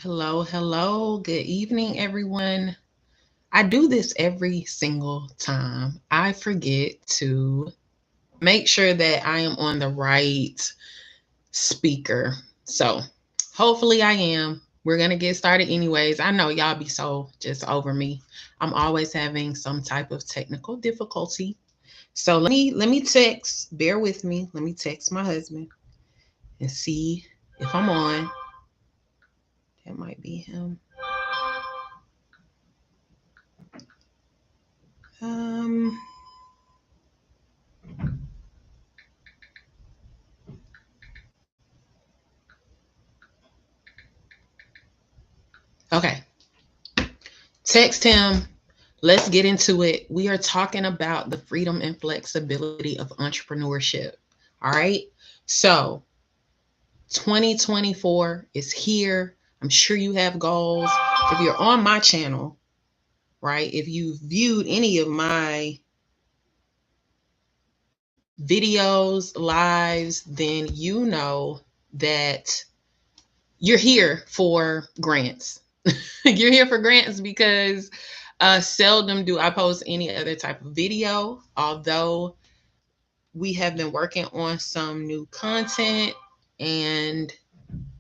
Hello, hello. Good evening, everyone. I do this every single time. I forget to make sure that I am on the right speaker. So hopefully I am. We're going to get started anyways. I know y'all be so just over me. I'm always having some type of technical difficulty. So let me text, bear with me. Let me text my husband and see if I'm on. That might be him. Um okay. Text him. Let's get into it. We are talking about the freedom and flexibility of entrepreneurship. All right. So 2024 is here. I'm sure you have goals. If you're on my channel, right? If you've viewed any of my videos, lives, then you know that you're here for grants. You're here for grants because seldom do I post any other type of video, although we have been working on some new content and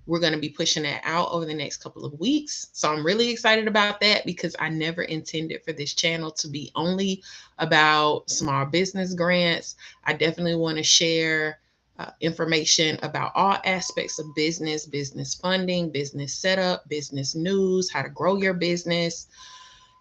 we're going to be pushing that out over the next couple of weeks. So I'm really excited about that because I never intended for this channel to be only about small business grants. I definitely want to share information about all aspects of business, business funding, business setup, business news, how to grow your business,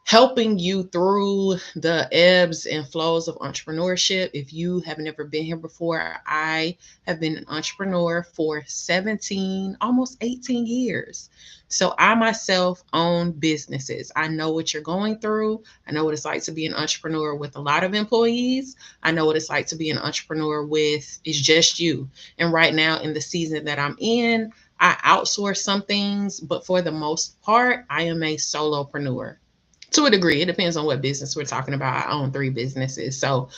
helping you through the ebbs and flows of entrepreneurship. If you have never been here before, I have been an entrepreneur for 17, almost 18 years. So I myself own businesses. I know what you're going through. I know what it's like to be an entrepreneur with a lot of employees. I know what it's like to be an entrepreneur with it's just you. And right now in the season that I'm in, I outsource some things, but for the most part, I am a solopreneur to a degree. It depends on what business we're talking about. I own three businesses. So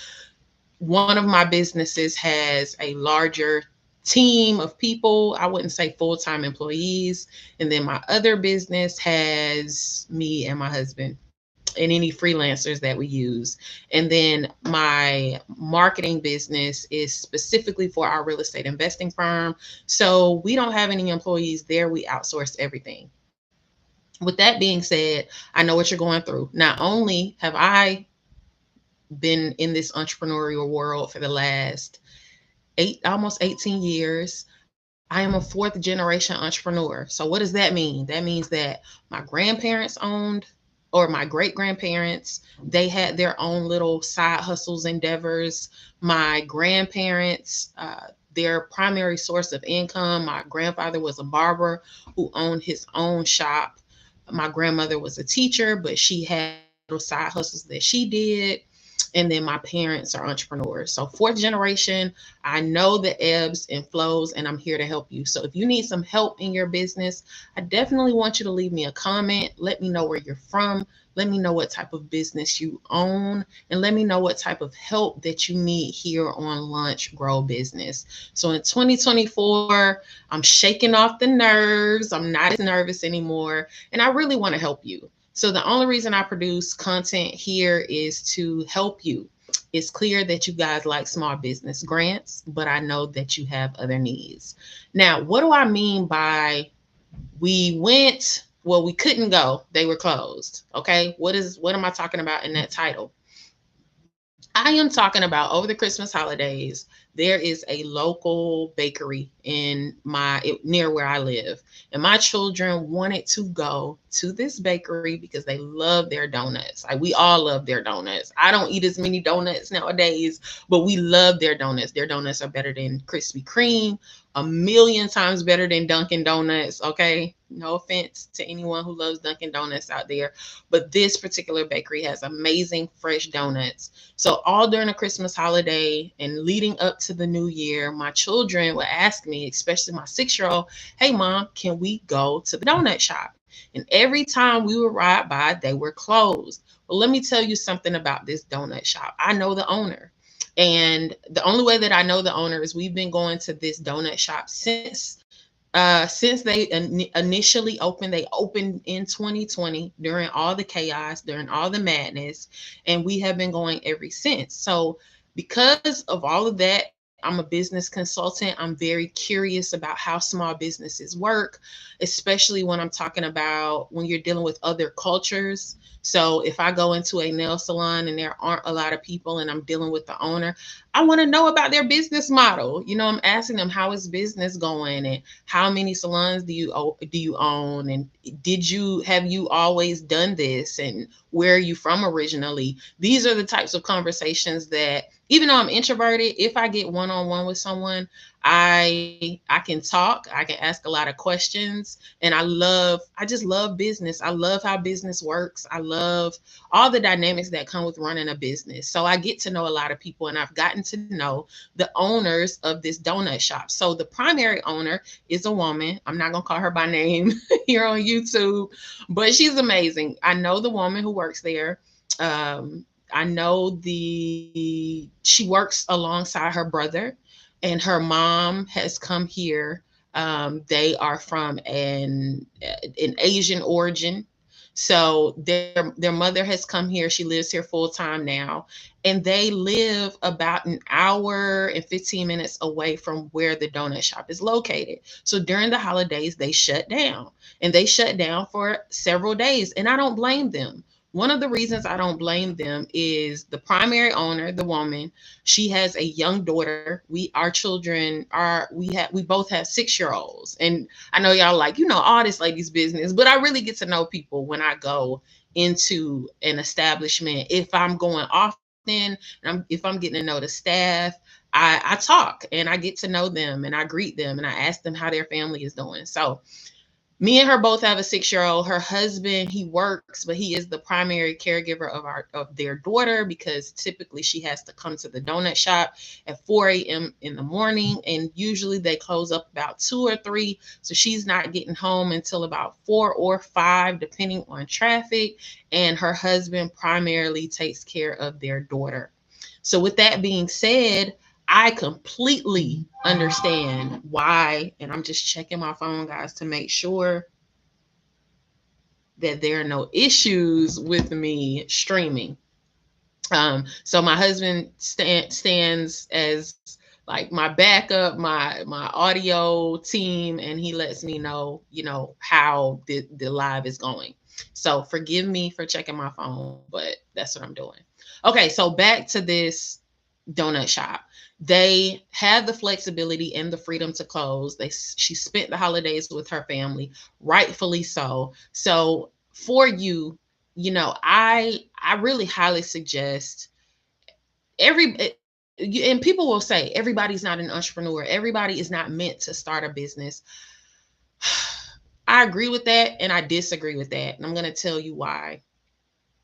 one of my businesses has a larger team of people. I wouldn't say full-time employees. And then my other business has me and my husband and any freelancers that we use. And then my marketing business is specifically for our real estate investing firm. So we don't have any employees there. We outsource everything. With that being said, I know what you're going through. Not only have I been in this entrepreneurial world for the last almost 18 years, I am a fourth generation entrepreneur. So what does that mean? That means that my grandparents owned, or my great grandparents, they had their own little side hustles, endeavors. My grandparents, their primary source of income, my grandfather was a barber who owned his own shop. My grandmother was a teacher, but she had little side hustles that she did. And then my parents are entrepreneurs. So, fourth generation, I know the ebbs and flows, and I'm here to help you. So, if you need some help in your business, I definitely want you to leave me a comment. Let me know where you're from. Let me know what type of business you own, and let me know what type of help that you need here on Lunch Grow Business. So, in 2024, I'm shaking off the nerves. I'm not as nervous anymore, and I really want to help you. So the only reason I produce content here is to help you. It's clear that you guys like small business grants, but I know that you have other needs. Now, what do I mean by we couldn't go, they were closed. Okay? What am I talking about in that title? I am talking about over the Christmas holidays, there is a local bakery near where I live. And my children wanted to go to this bakery because they love their donuts. Like we all love their donuts. I don't eat as many donuts nowadays, but we love their donuts. Their donuts are better than Krispy Kreme, a million times better than Dunkin' Donuts. Okay. No offense to anyone who loves Dunkin' Donuts out there, but this particular bakery has amazing fresh donuts. So all during the Christmas holiday and leading up to the new year, my children would ask me, especially my 6-year-old, hey mom, can we go to the donut shop? And every time we would ride by, they were closed. Well, let me tell you something about this donut shop. I know the owner. And the only way that I know the owner is we've been going to this donut shop since Since they initially opened, they opened in 2020 during all the chaos, during all the madness, and we have been going ever since. So, because of all of that, I'm a business consultant. I'm very curious about how small businesses work, especially when I'm talking about when you're dealing with other cultures. So, if I go into a nail salon and there aren't a lot of people and I'm dealing with the owner, I want to know about their business model. I'm asking them, how is business going, and how many salons do you own, and have you always done this, and where are you from originally? These are the types of conversations that, even though I'm introverted, if I get one-on-one with someone, I can talk, I can ask a lot of questions, and I just love business. I love how business works. I love all the dynamics that come with running a business. So I get to know a lot of people, and I've gotten to know the owners of this donut shop. So the primary owner is a woman. I'm not going to call her by name here on YouTube, but she's amazing. I know the woman who works there. I know she works alongside her brother, and her mom has come here. They are from an Asian origin. So their mother has come here. She lives here full time now, and they live about an hour and 15 minutes away from where the donut shop is located. So during the holidays, they shut down, and they shut down for several days. And I don't blame them. One of the reasons I don't blame them is the primary owner, the woman, she has a young daughter. Our children we both have 6-year-olds. And I know y'all like, all this lady's business, but I really get to know people when I go into an establishment. If I'm going often, if I'm getting to know the staff, I talk and I get to know them and I greet them and I ask them how their family is doing. So me and her both have a 6-year-old. Her husband, he works, but he is the primary caregiver of their daughter, because typically she has to come to the donut shop at 4 a.m. in the morning, and usually they close up about 2 or 3. So she's not getting home until about 4 or 5, depending on traffic. And her husband primarily takes care of their daughter. So with that being said, I completely understand why, and I'm just checking my phone, guys, to make sure that there are no issues with me streaming. So my husband stands as like my backup, my audio team, and he lets me know, how the live is going. So forgive me for checking my phone, but that's what I'm doing. Okay, so back to this donut shop. They had the flexibility and the freedom to close. She spent the holidays with her family, rightfully so. So for you, I really highly suggest and people will say everybody's not an entrepreneur. Everybody is not meant to start a business. I agree with that and I disagree with that. And I'm going to tell you why.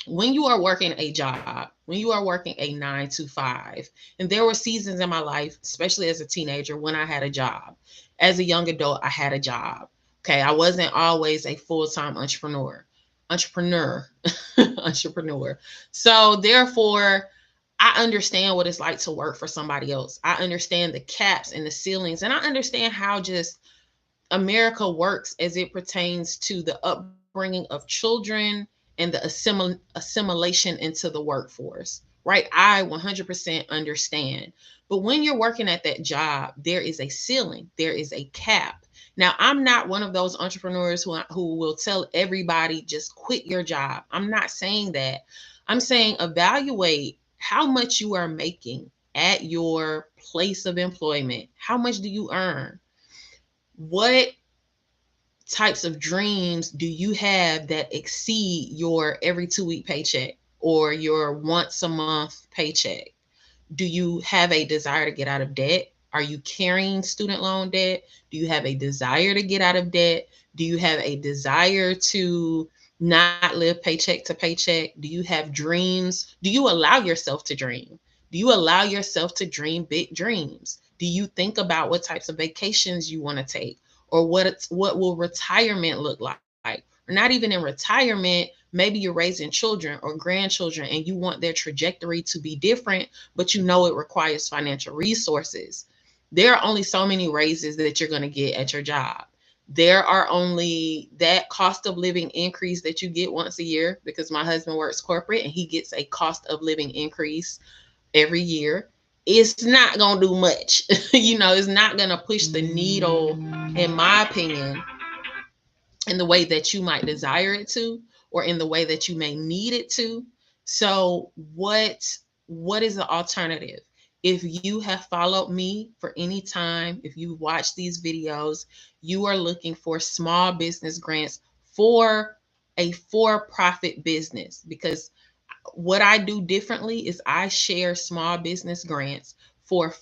When you are working a job, when you are working a 9 to 5, and there were seasons in my life, especially as a teenager, when I had a job. As a young adult, I had a job. Okay, I wasn't always a full-time entrepreneur, entrepreneur. So therefore, I understand what it's like to work for somebody else. I understand the caps and the ceilings, and I understand how just America works as it pertains to the upbringing of children and the assimilation into the workforce, right? I 100% understand. But when you're working at that job, there is a ceiling, there is a cap. Now, I'm not one of those entrepreneurs who will tell everybody just quit your job. I'm not saying that. I'm saying evaluate how much you are making at your place of employment. How much do you earn? What types of dreams do you have that exceed your every 2 week paycheck or your once a month paycheck? Do you have a desire to get out of debt? Are you carrying student loan debt? Do you have a desire to get out of debt? Do you have a desire to not live paycheck to paycheck? Do you have dreams? Do you allow yourself to dream? Do you allow yourself to dream big dreams? Do you think about what types of vacations you want to take, or what will retirement look like? Or not even in retirement, maybe you're raising children or grandchildren and you want their trajectory to be different, but you know it requires financial resources. There are only so many raises that you're going to get at your job. There are only that cost of living increase that you get once a year, because my husband works corporate and he gets a cost of living increase every year. It's not going to do much. It's not going to push the needle, in my opinion, in the way that you might desire it to, or in the way that you may need it to. So what is the alternative? If you have followed me for any time, if you watch these videos, you are looking for small business grants for a for-profit business, because what I do differently is I share small business grants for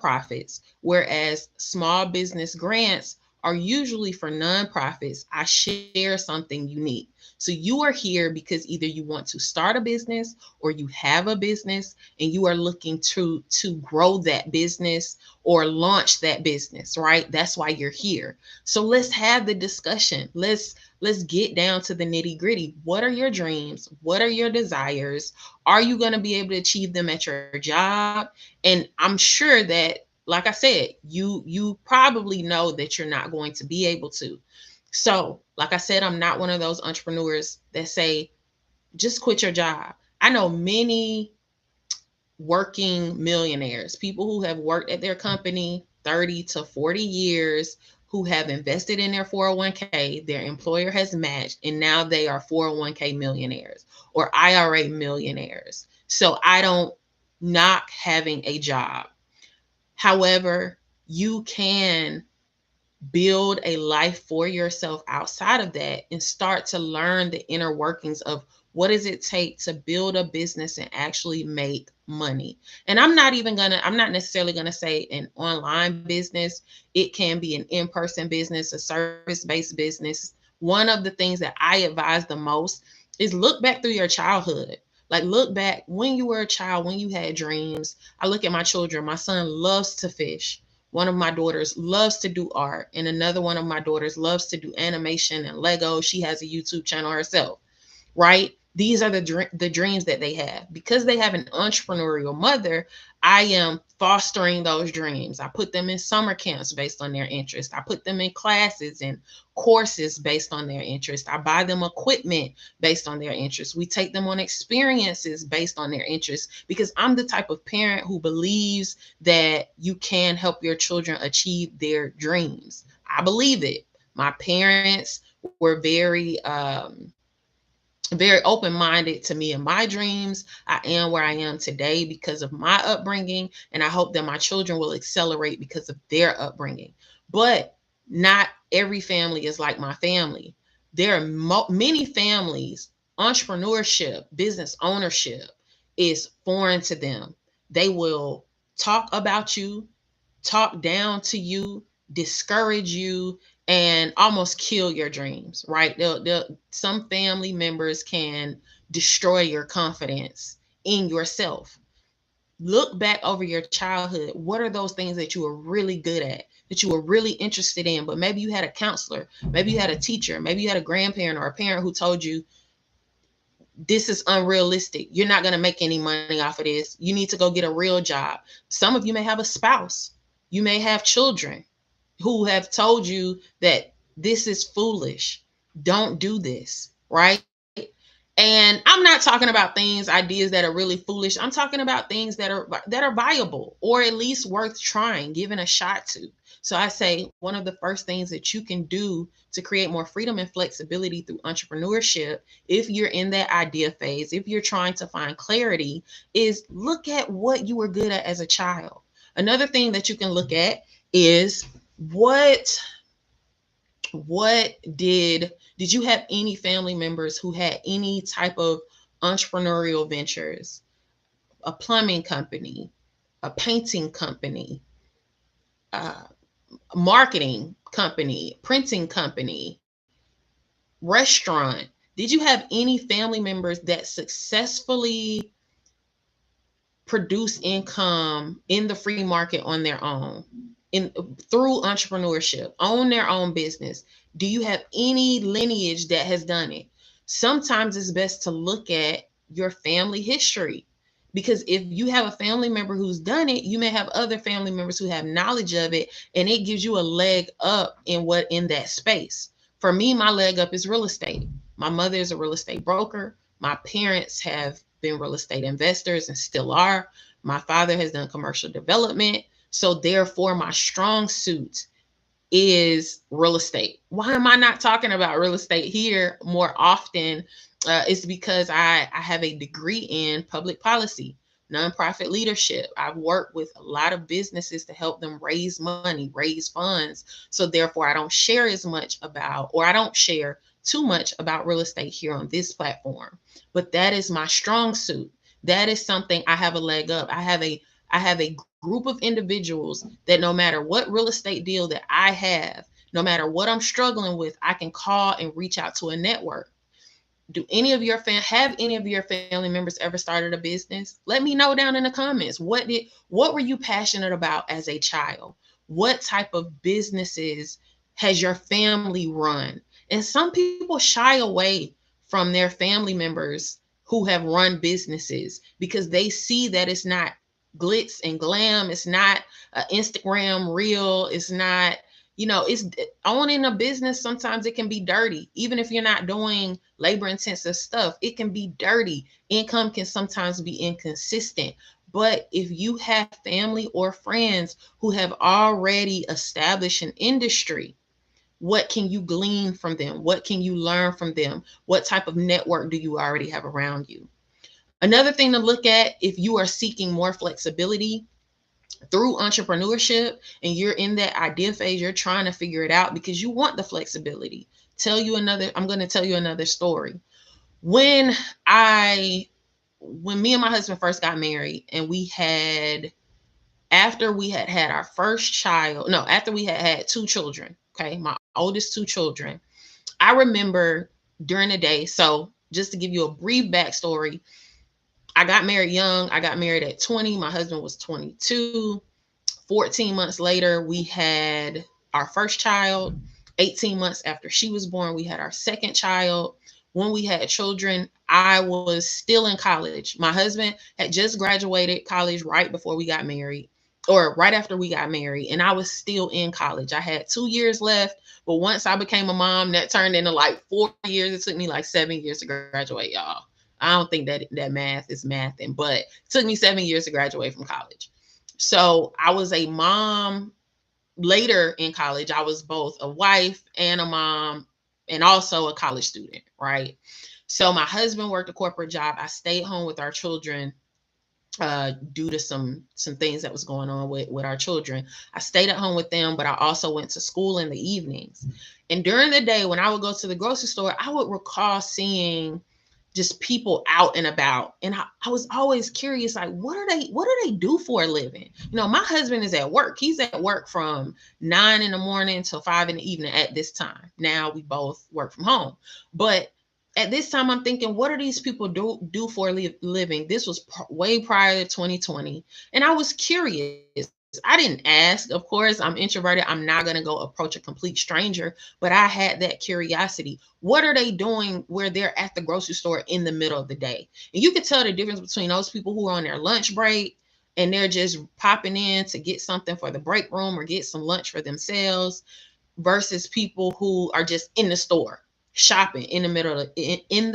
profits, whereas small business grants are usually for nonprofits. I share something unique. So you are here because either you want to start a business, or you have a business and you are looking to grow that business or launch that business, right? That's why you're here. So let's have the discussion. Let's get down to the nitty gritty. What are your dreams? What are your desires? Are you going to be able to achieve them at your job? And I'm sure that, like I said, you probably know that you're not going to be able to. So, like I said, I'm not one of those entrepreneurs that say, just quit your job. I know many working millionaires, people who have worked at their company 30 to 40 years, who have invested in their 401k, their employer has matched, and now they are 401k millionaires or IRA millionaires. So I don't knock having a job. However, you can build a life for yourself outside of that and start to learn the inner workings of what does it take to build a business and actually make money. And I'm not necessarily going to say an online business. It can be an in-person business, a service-based business. One of the things that I advise the most is look back through your childhood. Like, look back when you were a child, when you had dreams. I look at my children. My son loves to fish. One of my daughters loves to do art, and another one of my daughters loves to do animation and Lego. She has a YouTube channel herself, right? These are the dreams that they have. Because they have an entrepreneurial mother, I am fostering those dreams. I put them in summer camps based on their interest. I put them in classes and courses based on their interest. I buy them equipment based on their interest. We take them on experiences based on their interest, because I'm the type of parent who believes that you can help your children achieve their dreams. I believe it. My parents were very open-minded to me and my dreams. I am where I am today because of my upbringing, and I hope that my children will accelerate because of their upbringing. But not every family is like my family. There are many families, entrepreneurship, business ownership is foreign to them. They will talk about you, talk down to you, discourage you, and almost kill your dreams, right? Some family members can destroy your confidence in yourself. Look back over your childhood. What are those things that you were really good at, that you were really interested in, but maybe you had a counselor, maybe you had a teacher, maybe you had a grandparent or a parent who told you, this is unrealistic. You're not going to make any money off of this. You need to go get a real job. Some of you may have a spouse. You may have children who have told you that this is foolish. Don't do this, right? And I'm not talking about things, ideas that are really foolish. I'm talking about things that are viable, or at least worth trying, giving a shot to. So I say one of the first things that you can do to create more freedom and flexibility through entrepreneurship, if you're in that idea phase, if you're trying to find clarity, is look at what you were good at as a child. Another thing that you can look at is what did you have any family members who had any type of entrepreneurial ventures? A plumbing company, a painting company, a marketing company, printing company, restaurant. Did you have any family members that successfully produce income in the free market on their own, in through entrepreneurship, own their own business? Do you have any lineage that has done it? Sometimes it's best to look at your family history, Because if you have a family member who's done it, you may have other family members who have knowledge of it, and it gives you a leg up in that space. For me, my leg up is real estate. My mother is a real estate broker. My parents have been real estate investors and still are. My father has done commercial development. So therefore, my strong suit is real estate. Why am I not talking about real estate here more often? It's because I have a degree in public policy, nonprofit leadership. I've worked with a lot of businesses to help them raise money, raise funds. So therefore, I don't share as much about, or I don't share too much about real estate here on this platform. But that is my strong suit. That is something I have a leg up. I have a group of individuals that no matter what real estate deal that I have, no matter what I'm struggling with, I can call and reach out to a network. Do any of your have any of your family members ever started a business? Let me know down in the comments. What were you passionate about as a child? What type of businesses has your family run? And some people shy away from their family members who have run businesses because they see that it's not glitz and glam. It's not an Instagram reel. It's not, it's owning a business. Sometimes it can be dirty. Even if you're not doing labor intensive stuff, it can be dirty. Income can sometimes be inconsistent. But if you have family or friends who have already established an industry, what can you glean from them? What can you learn from them? What type of network do you already have around you? Another thing to look at, if you are seeking more flexibility through entrepreneurship and you're in that idea phase, you're trying to figure it out because you want the flexibility. I'm going to tell you another story. When I when me and my husband first got married, and after we had our first child, no, after we had two children, okay, my oldest two children, I remember during the day. So just to give you a brief backstory, I got married young. I got married at 20. My husband was 22. 14 months later, we had our first child. 18 months after she was born, we had our second child. When we had children, I was still in college. My husband had just graduated college right before we got married, or right after we got married, and I was still in college. I had 2 years left, but once I became a mom, that turned into like 4 years. It took me like 7 years to graduate, y'all. I don't think that math is mathing, but it took me 7 years to graduate from college. So I was a mom later in college. I was both a wife and a mom and also a college student, right? So my husband worked a corporate job. I stayed home with our children due to some things that was going on with our children. I stayed at home with them, but I also went to school in the evenings. And during the day, when I would go to the grocery store, I would recall seeing just people out and about. And I was always curious, like, what do they do for a living? My husband is at work. He's at work from 9 in the morning till 5 in the evening at this time. Now we both work from home. But at this time, I'm thinking, what do these people do for a living? This was way prior to 2020. And I was curious. I didn't ask. Of course, I'm introverted. I'm not going to go approach a complete stranger, but I had that curiosity. What are they doing where they're at the grocery store in the middle of the day? And you could tell the difference between those people who are on their lunch break and they're just popping in to get something for the break room or get some lunch for themselves versus people who are just in the store shopping in the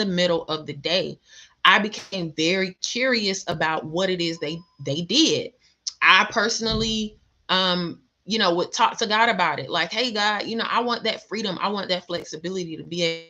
middle of the day. I became very curious about what it is they did. I personally would talk to God about it. Like, hey God, I want that freedom. I want that flexibility to be able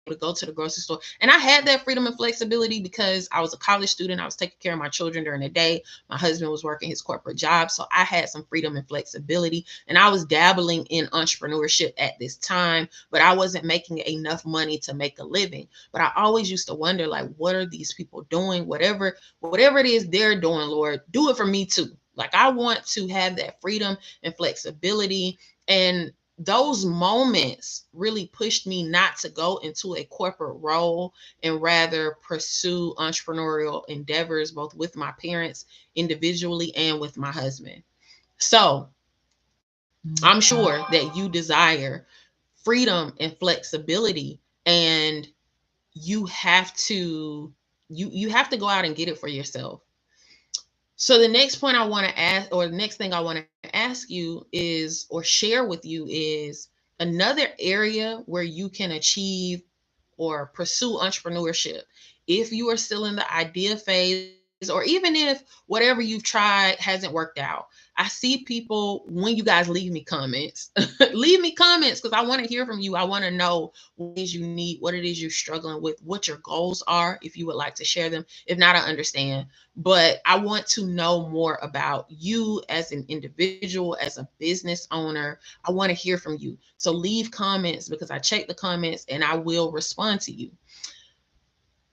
to go to the grocery store. And I had that freedom and flexibility because I was a college student. I was taking care of my children during the day. My husband was working his corporate job. So I had some freedom and flexibility. And I was dabbling in entrepreneurship at this time, but I wasn't making enough money to make a living. But I always used to wonder, like, what are these people doing? Whatever it is they're doing, Lord, do it for me too. Like, I want to have that freedom and flexibility. And those moments really pushed me not to go into a corporate role and rather pursue entrepreneurial endeavors, both with my parents individually and with my husband. So I'm sure that you desire freedom and flexibility, and you have to you have to go out and get it for yourself. So the next point I want to ask, or the next thing I want to ask you is, or share with you is, another area where you can achieve or pursue entrepreneurship. If you are still in the idea phase, or even if whatever you've tried hasn't worked out, I see people, when you guys leave me comments, leave me comments, because I want to hear from you. I want to know what it is you need, what it is you're struggling with, what your goals are, if you would like to share them. If not, I understand. But I want to know more about you as an individual, as a business owner. I want to hear from you. So leave comments, because I check the comments and I will respond to you.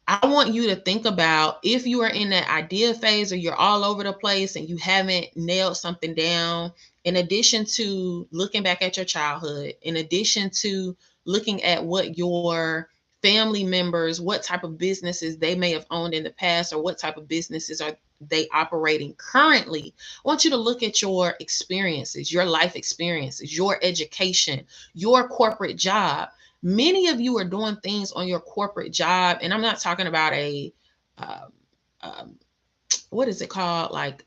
I want you to think about, if you are in that idea phase or you're all over the place and you haven't nailed something down, in addition to looking back at your childhood, in addition to looking at what your family members, what type of businesses they may have owned in the past, or what type of businesses are they operating currently, I want you to look at your experiences, your life experiences, your education, your corporate job. Many of you are doing things on your corporate job, and I'm not talking about a um, um, what is it called, like,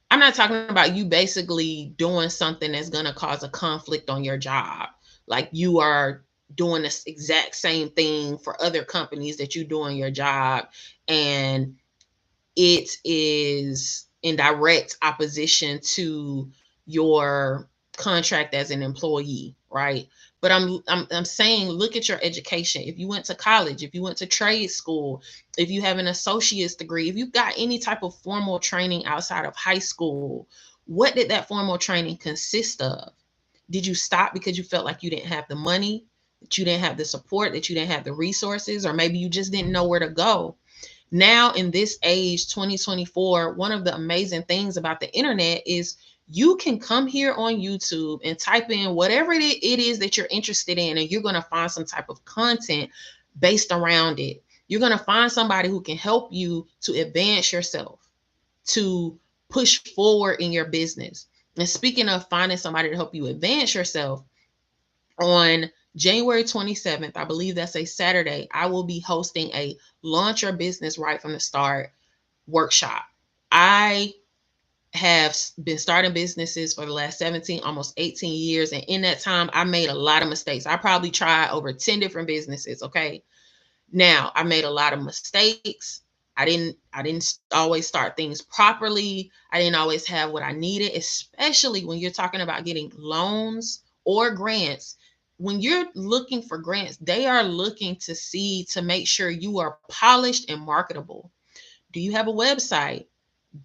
I'm not talking about you basically doing something that's going to cause a conflict on your job, like you are doing this exact same thing for other companies that you do on your job, and it is in direct opposition to your contract as an employee, right? But I'm saying, look at your education. If you went to college, if you went to trade school, if you have an associate's degree, if you've got any type of formal training outside of high school, what did that formal training consist of? Did you stop because you felt like you didn't have the money, that you didn't have the support, that you didn't have the resources, or maybe you just didn't know where to go? Now, in this age, 2024, one of the amazing things about the internet is you can come here on YouTube and type in whatever it is that you're interested in, and you're going to find some type of content based around it. You're going to find somebody who can help you to advance yourself, to push forward in your business. And speaking of finding somebody to help you advance yourself, on January 27th, I believe that's a Saturday, I will be hosting a Launch Your Business Right from the Start workshop. I have been starting businesses for the last 17, almost 18 years. And in that time, I made a lot of mistakes. I probably tried over 10 different businesses. Okay. Now, I made a lot of mistakes. I didn't always start things properly. I didn't always have what I needed, especially when you're talking about getting loans or grants. When you're looking for grants, they are looking to see, to make sure you are polished and marketable. Do you have a website?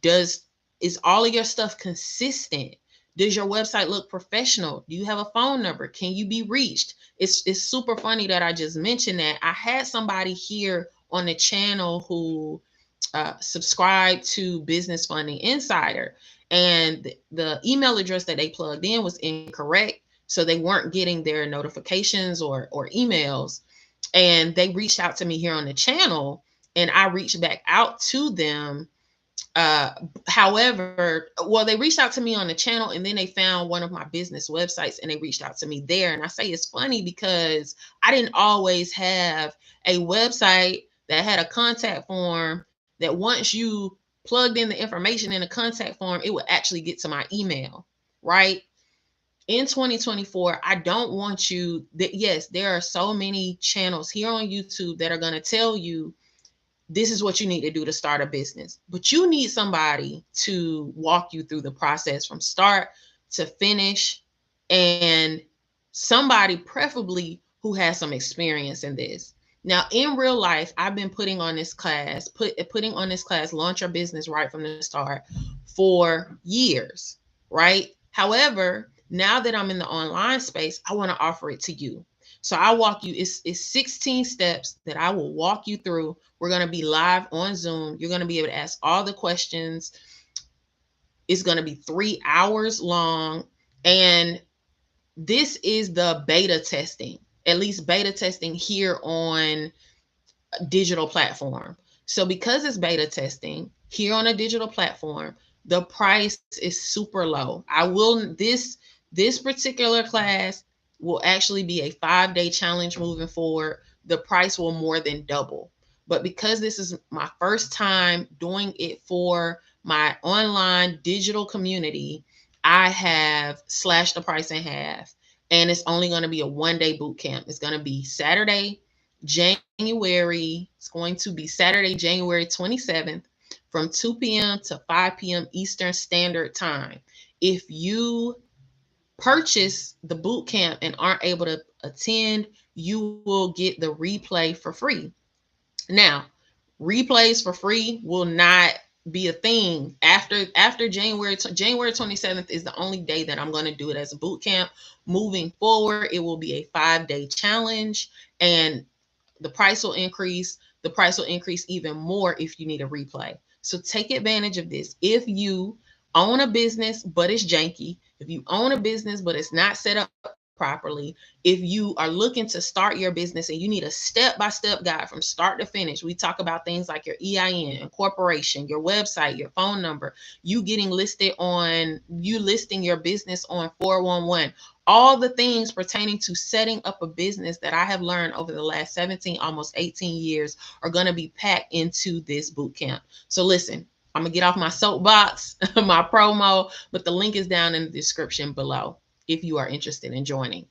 Does Is all of your stuff consistent? Does your website look professional? Do you have a phone number? Can you be reached? It's super funny that I just mentioned that. I had somebody here on the channel who subscribed to Business Funding Insider, and the email address that they plugged in was incorrect, so they weren't getting their notifications or emails. And they reached out to me here on the channel, and I reached back out to them. However, well, they reached out to me on the channel, and then they found one of my business websites and they reached out to me there. And I say it's funny because I didn't always have a website that had a contact form, that once you plugged in the information in the contact form, it would actually get to my email, right? In 2024, I don't want you that, yes, there are so many channels here on YouTube that are going to tell you this is what you need to do to start a business. But you need somebody to walk you through the process from start to finish, and somebody preferably who has some experience in this. Now, in real life, I've been putting on this class, Launch Your Business Right from the Start, for years, right? However, now that I'm in the online space, I want to offer it to you. So I walk you, it's 16 steps that I will walk you through. We're going to be live on Zoom. You're going to be able to ask all the questions. It's going to be 3 hours long. And this is the beta testing, at least beta testing here on a digital platform. So because it's beta testing here on a digital platform, the price is super low. This particular class will actually be a 5-day challenge moving forward. The price will more than double. But because this is my first time doing it for my online digital community, I have slashed the price in half. And it's only going to be a 1-day boot camp. It's going to be Saturday, January. It's going to be Saturday, January 27th from 2 p.m. to 5 p.m. Eastern Standard Time. If you purchase the boot camp and aren't able to attend, you will get the replay for free. Now, replays for free will not be a thing after January 27th is the only day that I'm going to do it as a boot camp. Moving forward, it will be a 5-day challenge, and the price will increase. The price will increase even more if you need a replay. So take advantage of this. If you own a business but it's janky, if you own a business but it's not set up properly, if you are looking to start your business and you need a step-by-step guide from start to finish, we talk about things like your EIN, incorporation, your website, your phone number, you listing your business on 411, all the things pertaining to setting up a business that I have learned over the last 17, almost 18 years are going to be packed into this boot camp. So listen, I'm going to get off my soapbox, my promo, but the link is down in the description below if you are interested in joining.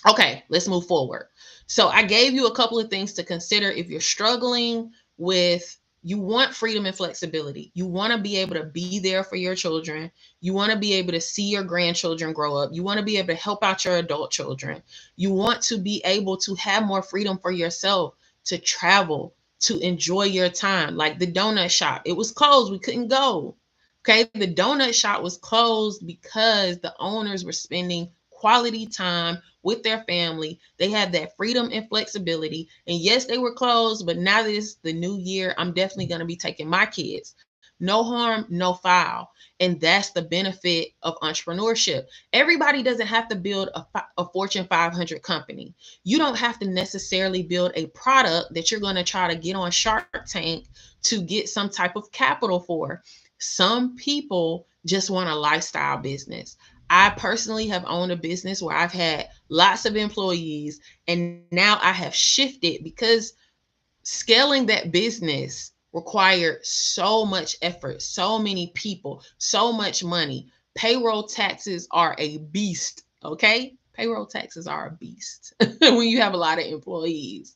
Okay, let's move forward. So I gave you a couple of things to consider if you're struggling with, you want freedom and flexibility. You want to be able to be there for your children. You want to be able to see your grandchildren grow up. You want to be able to help out your adult children. You want to be able to have more freedom for yourself, to travel, to enjoy your time. Like the donut shop, it was closed. We couldn't go. Okay, the donut shop was closed because the owners were spending quality time with their family. They had that freedom and flexibility. And yes, they were closed, but now that it's the new year, I'm definitely going to be taking my kids. No harm, no foul. And that's the benefit of entrepreneurship. Everybody doesn't have to build a Fortune 500 company. You don't have to necessarily build a product that you're going to try to get on Shark Tank to get some type of capital for. Some people just want a lifestyle business. I personally have owned a business where I've had lots of employees, and now I have shifted because scaling that business required so much effort, so many people, so much money. Payroll taxes are a beast, okay? Payroll taxes are a beast when you have a lot of employees.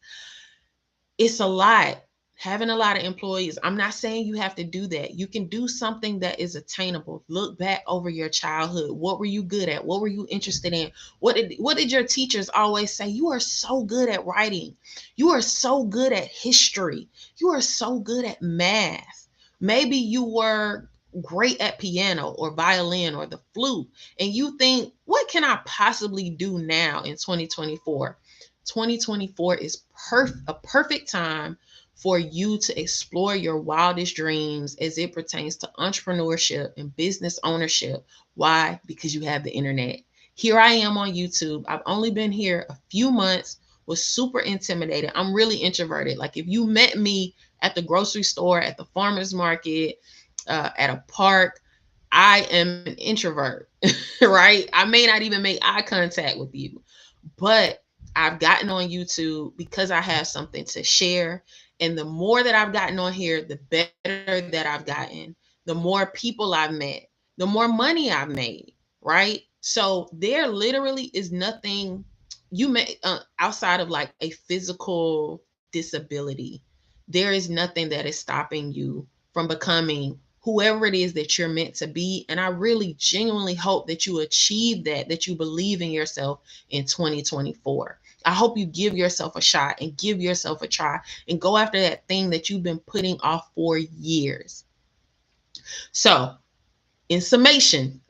It's a lot. Having a lot of employees. I'm not saying you have to do that. You can do something that is attainable. Look back over your childhood. What were you good at? What were you interested in? What did your teachers always say? You are so good at writing. You are so good at history. You are so good at math. Maybe you were great at piano or violin or the flute, and you think, what can I possibly do now in 2024? 2024 is a perfect time for you to explore your wildest dreams as it pertains to entrepreneurship and business ownership. Why? Because you have the internet. Here I am on YouTube. I've only been here a few months, was super intimidated. I'm really introverted. Like if you met me at the grocery store, at the farmer's market, at a park, I am an introvert, right? I may not even make eye contact with you, but I've gotten on YouTube because I have something to share. And the more that I've gotten on here, the better that I've gotten, the more people I've met, the more money I've made, right? So there literally is nothing you may, outside of like a physical disability, there is nothing that is stopping you from becoming whoever it is that you're meant to be. And I really genuinely hope that you achieve that you believe in yourself in 2024. I hope you give yourself a shot and give yourself a try and go after that thing that you've been putting off for years. So, in summation,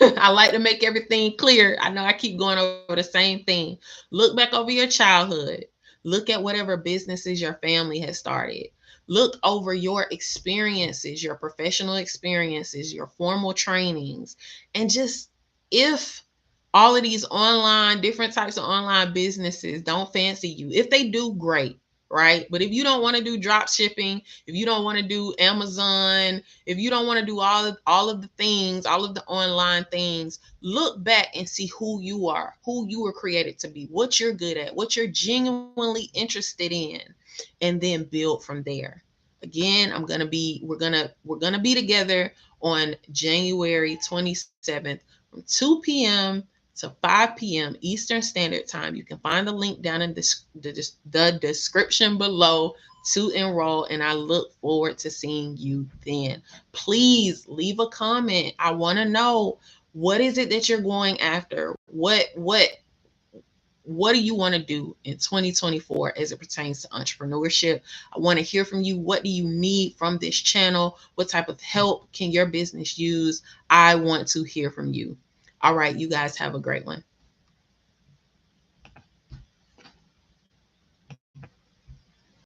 I like to make everything clear. I know I keep going over the same thing. Look back over your childhood. Look at whatever businesses your family has started. Look over your experiences, your professional experiences, your formal trainings, and just, if all of these different types of online businesses don't fancy you, if they do, great. right? But if you don't want to do drop shipping, if you don't want to do Amazon, if you don't want to do all of the things, all of the online things, look back and see who you are, who you were created to be, what you're good at, what you're genuinely interested in, and then build from there. Again, we're gonna be together on January 27th from 2 p.m. to 5 p.m. Eastern Standard Time. You can find the link down in the description below to enroll, and I look forward to seeing you then. Please leave a comment. I want to know, what is it that you're going after? What do you want to do in 2024 as it pertains to entrepreneurship? I want to hear from you. What do you need from this channel? What type of help can your business use? I want to hear from you. All right, you guys have a great one.